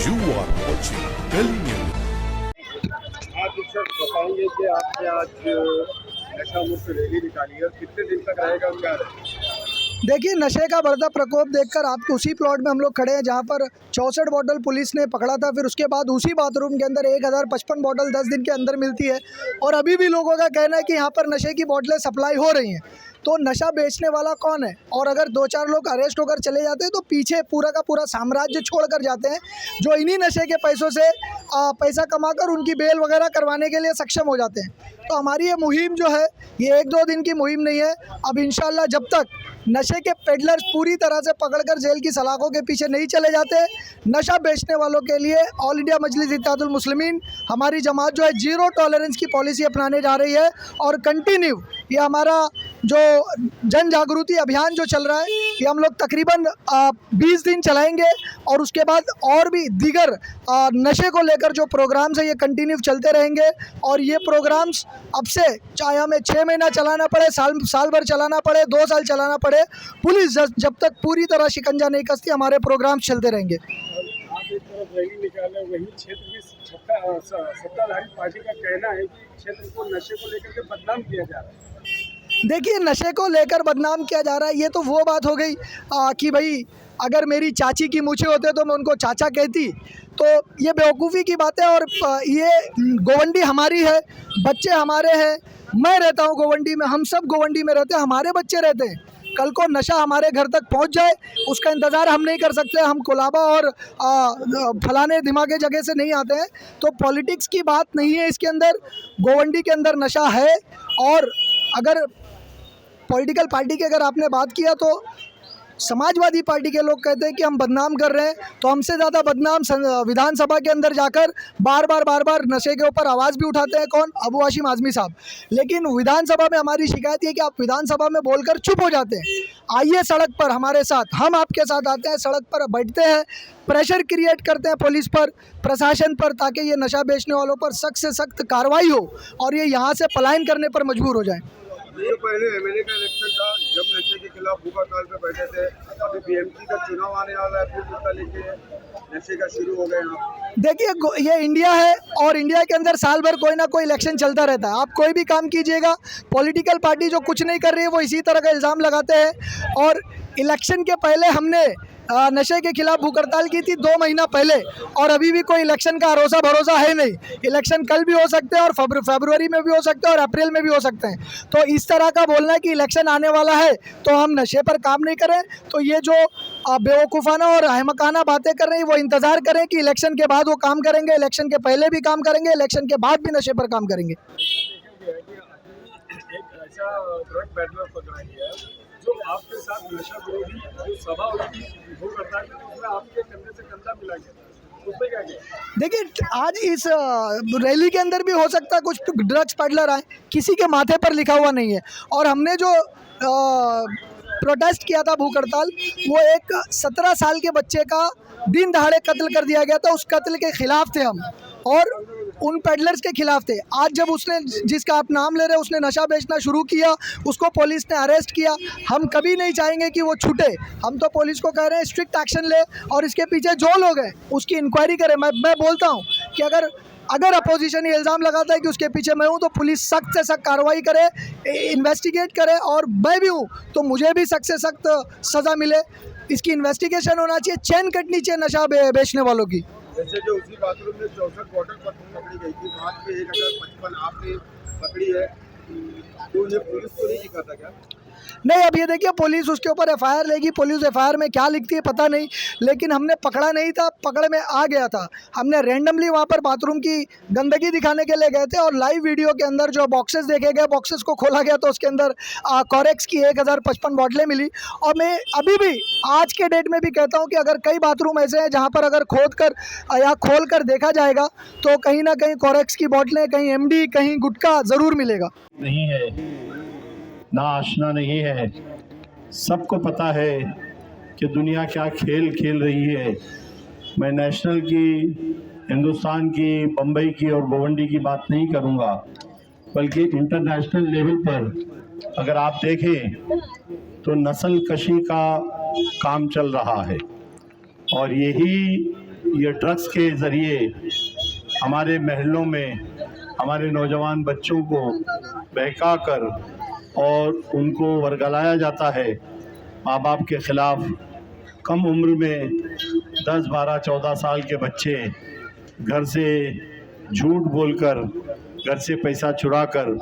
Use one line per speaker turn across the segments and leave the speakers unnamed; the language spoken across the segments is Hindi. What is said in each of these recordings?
You are watching Delhi News.
आप सर बताएंगे कि आपने आज नशा मुक्त रैली निकाली है, कितने दिन तक रहेगा क्या रहेगा?
देखिए, नशे का बढ़ता प्रकोप देखकर आपको उसी प्लॉट में हम लोग खड़े हैं जहां पर 64 बॉटल पुलिस ने पकड़ा था। फिर उसके बाद उसी बाथरूम के अंदर 1055 बॉटल 10 दिन के अंदर मिलती है और अभी भी लोगों का कहना है कि यहाँ पर नशे की बॉटलें सप्लाई हो रही हैं। तो नशा बेचने वाला कौन है? और अगर 2-4 लोग अरेस्ट होकर चले जाते हैं तो पीछे पूरा का पूरा साम्राज्य छोड़ कर जाते हैं, जो इन्हीं नशे के पैसों से पैसा कमाकर उनकी बेल वगैरह करवाने के लिए सक्षम हो जाते हैं। तो हमारी ये मुहिम जो है, ये 1-2 दिन की मुहिम नहीं है। अब इंशाल्लाह जब तक नशे के पेडलर्स पूरी तरह से पकड़कर जेल की सलाखों के पीछे नहीं चले जाते, नशा बेचने वालों के लिए ऑल इंडिया मजलिस इत्तेहादुल मुस्लिमीन, हमारी जमात जो है जीरो टॉलरेंस की पॉलिसी अपनाने जा रही है। और कंटिन्यू ये हमारा जो जन जागृति अभियान जो चल रहा है, ये हम लोग तकरीबन 20 दिन चलाएंगे और उसके बाद और भी दीगर नशे को लेकर जो प्रोग्राम्स है ये कंटिन्यू चलते रहेंगे। और ये प्रोग्राम्स अब से चाहे हमें 6 महीना चलाना पड़े, साल भर चलाना पड़े, 2 साल चलाना पड़े, पुलिस जब तक पूरी तरह शिकंजा नहीं कसती, हमारे प्रोग्राम्स चलते रहेंगे।
आप एक तरफ रैली निकाले, वही क्षेत्र में सत्ताधारी पार्टी का कहना है कि क्षेत्र को नशे को लेकर के बदनाम किया जा रहा है।
देखिए, नशे को लेकर बदनाम किया जा रहा है, ये तो वो बात हो गई कि भाई अगर मेरी चाची की मूछें होते तो मैं उनको चाचा कहती, तो ये बेवकूफ़ी की बात है। और ये गोवंडी हमारी है, बच्चे हमारे हैं, मैं रहता हूँ गोवंडी में, हम सब गोवंडी में रहते हैं, हमारे बच्चे रहते हैं। कल को नशा हमारे घर तक पहुंच जाए, उसका इंतज़ार हम नहीं कर सकते। हम कोलाबा और फलाने दिमागे जगह से नहीं आते हैं। तो पॉलिटिक्स की बात नहीं है इसके अंदर, गोवंडी के अंदर नशा है। और अगर पॉलिटिकल पार्टी की अगर आपने बात किया तो समाजवादी पार्टी के लोग कहते हैं कि हम बदनाम कर रहे हैं, तो हमसे ज़्यादा बदनाम विधानसभा के अंदर जाकर बार बार नशे के ऊपर आवाज़ भी उठाते हैं। कौन? अबू हाशिम आज़मी साहब। लेकिन विधानसभा में हमारी शिकायत ये कि आप विधानसभा में बोलकर चुप हो जाते हैं। आइए सड़क पर हमारे साथ, हम आपके साथ आते हैं, सड़क पर बैठते हैं, प्रेशर क्रिएट करते हैं पुलिस पर, प्रशासन पर, ताकि ये नशा बेचने वालों पर सख्त से सख्त कार्रवाई हो और ये यहाँ से पलायन करने पर मजबूर हो जाएँ।
ये पहले एमएलए का इलेक्शन था, जब नशे के खिलाफ भूख हड़ताल पे बैठे थे। अभी बीएमसी का चुनाव आने वाला है, फिर मुद्दा लेके नशे का शुरू हो गए यहाँ। देखिए,
ये इंडिया है और इंडिया के अंदर साल भर कोई ना कोई इलेक्शन चलता रहता है। आप कोई भी काम कीजिएगा, पॉलिटिकल पार्टी जो कुछ नहीं कर रही है वो इसी तरह का इल्ज़ाम लगाते हैं। और इलेक्शन के पहले हमने नशे के खिलाफ भूख हड़ताल की थी 2 महीना पहले, और अभी भी कोई इलेक्शन का भरोसा है नहीं। इलेक्शन कल भी हो सकते हैं और फरवरी में भी हो सकते हैं और अप्रैल में भी हो सकते हैं। तो इस तरह का बोलना कि इलेक्शन आने वाला है तो हम नशे पर काम नहीं करें, तो ये जो बेवकूफ़ाना और अहमकाना बातें कर रहे हैं, वो इंतज़ार करें कि इलेक्शन के बाद वो काम करेंगे। इलेक्शन के पहले भी काम करेंगे, इलेक्शन के बाद भी नशे पर काम करेंगे।
एक ऐसा ड्रग पेडलर पकड़ा गया जो आपके साथ नशा विरोधी जो सभा हुई थी भूख हड़ताल की, उसमें आपके कंधे से कंधा मिला गया, उसमें क्या किया?
देखिए, आज इस रैली के अंदर भी हो सकता है कुछ ड्रग्स पेडलर आए, किसी के माथे पर लिखा हुआ नहीं है। और हमने जो प्रोटेस्ट किया था भूख हड़ताल, वो एक 17 साल के बच्चे का दिन दहाड़े कत्ल कर दिया गया था, उस कत्ल के खिलाफ थे हम और उन पेडलर्स के खिलाफ थे। आज जब उसने, जिसका आप नाम ले रहे हैं, उसने नशा बेचना शुरू किया, उसको पुलिस ने अरेस्ट किया। हम कभी नहीं चाहेंगे कि वो छूटे। हम तो पुलिस को कह रहे हैं स्ट्रिक्ट एक्शन ले और इसके पीछे जो लोग हैं उसकी इंक्वायरी करें। मैं बोलता हूँ कि अगर अपोजिशन ये इल्ज़ाम लगाता है कि उसके पीछे मैं हूँ, तो पुलिस सख्त से सख्त कार्रवाई करे, इन्वेस्टिगेट करे, और मैं भी हूँ तो मुझे भी सख्त से सख्त सज़ा मिले। इसकी इन्वेस्टिगेशन होना चाहिए, चैन कटनी चाहिए नशा बेचने वालों की।
जैसे जो उसी बाथरूम में 64 बॉटल पकड़ी गई थी, वहाँ पे 1055 आपने पकड़ी है, तो ये पुलिस को नहीं दिखा था क्या?
नहीं, अब ये देखिए, पुलिस उसके ऊपर एफआईआर लेगी, पुलिस एफआईआर में क्या लिखती है पता नहीं, लेकिन हमने पकड़ा नहीं था, पकड़ में आ गया था। हमने रैंडमली वहाँ पर बाथरूम की गंदगी दिखाने के लिए गए थे और लाइव वीडियो के अंदर जो बॉक्सेस देखे गए, बॉक्सेस को खोला गया तो उसके अंदर कोरेक्स की 1055 बॉटलें मिली। और मैं अभी भी आज के डेट में भी कहता हूँ कि अगर कई बाथरूम ऐसे हैं जहाँ पर अगर खोल कर देखा जाएगा तो कहीं ना कहीं कोरेक्स की बॉटलें, कहीं एमडी, कहीं गुटखा ज़रूर मिलेगा।
नहीं है ना, आशना नहीं है। सबको पता है कि दुनिया क्या खेल खेल रही है। मैं नेशनल की, हिंदुस्तान की, बम्बई की और गोवंडी की बात नहीं करूंगा, बल्कि इंटरनेशनल लेवल पर अगर आप देखें तो नस्ल कशी का काम चल रहा है। और यही ये ड्रग्स के ज़रिए हमारे महलों में हमारे नौजवान बच्चों को बहका कर और उनको वर्गलाया जाता है। माँ बाप के ख़िलाफ़ कम उम्र में 10, 12, 14 साल के बच्चे घर से झूठ बोलकर, घर से पैसा चुराकर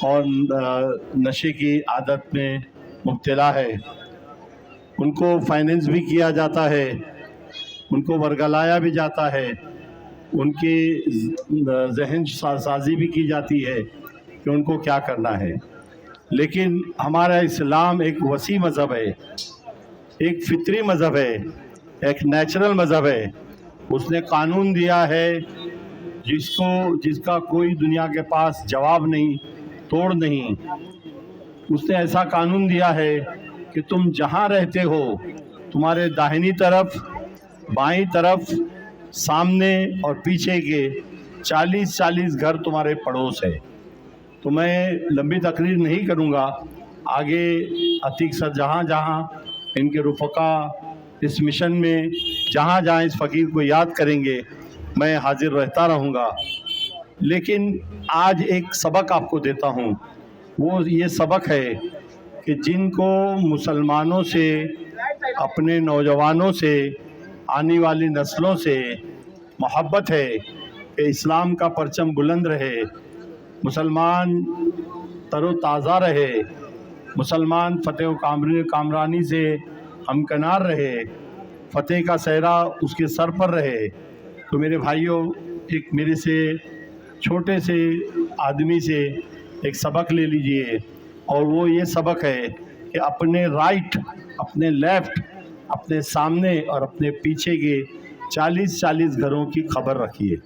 और नशे की आदत में मुब्तला है। उनको फाइनेंस भी किया जाता है, उनको वर्गलाया भी जाता है, उनकी जहन साजी भी की जाती है कि उनको क्या करना है। लेकिन हमारा इस्लाम एक वसी मज़हब है, एक फितरी मज़हब है, एक नेचुरल मज़हब है। उसने कानून दिया है जिसका कोई दुनिया के पास जवाब नहीं, तोड़ नहीं। उसने ऐसा कानून दिया है कि तुम जहाँ रहते हो, तुम्हारे दाहिनी तरफ, बाईं तरफ, सामने और पीछे के 40-40 घर तुम्हारे पड़ोस है। तो मैं लंबी तकरीर नहीं करूँगा। आगे अतीक सर जहाँ जहाँ इनके रुफ़का इस मिशन में जहाँ जहाँ इस फ़कीर को याद करेंगे, मैं हाजिर रहता रहूँगा। लेकिन आज एक सबक आपको देता हूँ। वो ये सबक है कि जिनको मुसलमानों से, अपने नौजवानों से, आने वाली नस्लों से मोहब्बत है कि इस्लाम का परचम बुलंद रहे, मुसलमान तरोताज़ा रहे, मुसलमान फ़तेह व कामरानी से हमकनार रहे, फ़तेह का सहरा उसके सर पर रहे। तो मेरे भाइयों, एक मेरे से छोटे से आदमी से एक सबक ले लीजिए, और वो ये सबक है कि अपने राइट, अपने लेफ़्ट, अपने सामने और अपने पीछे के 40-40 घरों की खबर रखिए,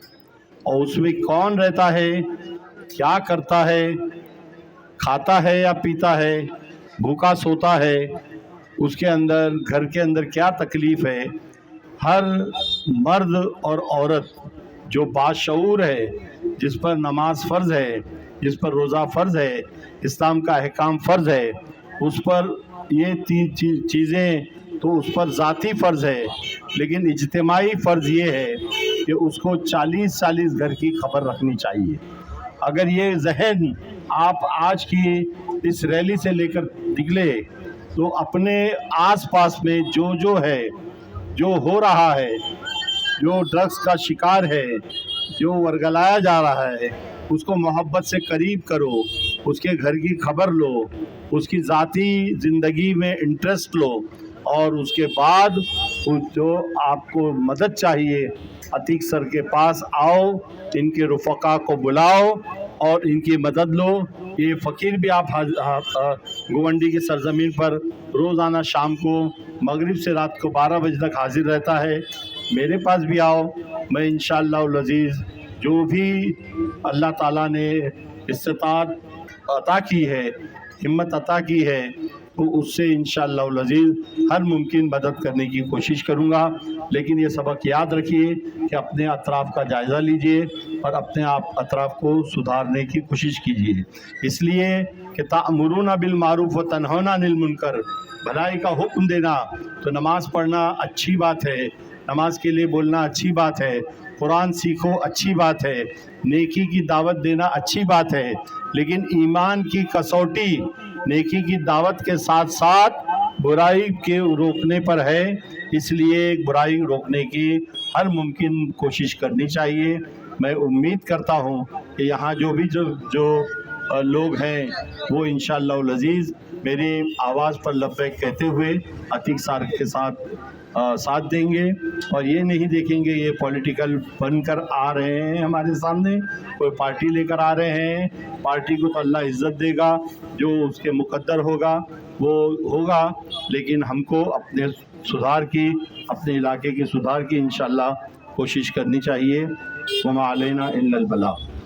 और उसमें कौन रहता है, क्या करता है, खाता है या पीता है, भूखा सोता है, उसके अंदर, घर के अंदर क्या तकलीफ़ है। हर मर्द और औरत जो बाशऊर है, जिस पर नमाज फ़र्ज़ है, जिस पर रोज़ा फ़र्ज़ है, इस्लाम का अहकाम फ़र्ज़ है, उस पर ये तीन चीज़ें तो उस पर ज़ाती फ़र्ज़ है, लेकिन इज्तिमाई फ़र्ज़ ये है कि उसको 40-40 घर की खबर रखनी चाहिए। अगर ये जहन आप आज की इस रैली से लेकर निकले तो अपने आस-पास में जो है, जो हो रहा है, जो ड्रग्स का शिकार है, जो वर्गलाया जा रहा है, उसको मोहब्बत से करीब करो, उसके घर की खबर लो, उसकी ज़ाती ज़िंदगी में इंटरेस्ट लो, और उसके बाद जो आपको मदद चाहिए अतीक सर के पास आओ, इनके रुफ़का को बुलाओ और इनकी मदद लो। ये फ़कीर भी आप गोवंडी की सरज़मीन पर रोज़ाना शाम को मगरिब से रात को 12 बजे तक हाजिर रहता है। मेरे पास भी आओ, मैं इंशाअल्लाह अज़ीज़ जो भी अल्लाह ताला ने इस्तिताअत अता की है, हिम्मत अता की है, तो उससे इंशाअल्लाह अज़ीज़ हर मुमकिन मदद करने की कोशिश करूँगा। लेकिन ये सबक याद रखिए कि अपने अतराफ़ का जायज़ा लीजिए और अपने आप अतराफ़ को सुधारने की कोशिश कीजिए। इसलिए कि तामुरूना बिल मारूफ़ व तनहौना अनिल मुनकर, भलाई का हुक्म देना, तो नमाज़ पढ़ना अच्छी बात है, नमाज के लिए बोलना अच्छी बात है, कुरान सीखो अच्छी बात है, नेकी की दावत देना अच्छी बात है, लेकिन ईमान की कसौटी नेकी की दावत के साथ साथ बुराई के रोकने पर है। इसलिए बुराई रोकने की हर मुमकिन कोशिश करनी चाहिए। मैं उम्मीद करता हूँ कि यहाँ जो लोग हैं वो इंशाअल्लाह अज़ीज़ मेरी आवाज़ पर लब्बैक कहते हुए अतीक सर के साथ देंगे, और ये नहीं देखेंगे ये पॉलिटिकल बनकर आ रहे हैं हमारे सामने, कोई पार्टी लेकर आ रहे हैं। पार्टी को तो अल्लाह इज़्ज़त देगा, जो उसके मुक़द्दर होगा वो होगा, लेकिन हमको अपने सुधार की, अपने इलाके के सुधार की इंशाअल्लाह कोशिश करनी चाहिए। वमा अलैना इल्लल बलाग।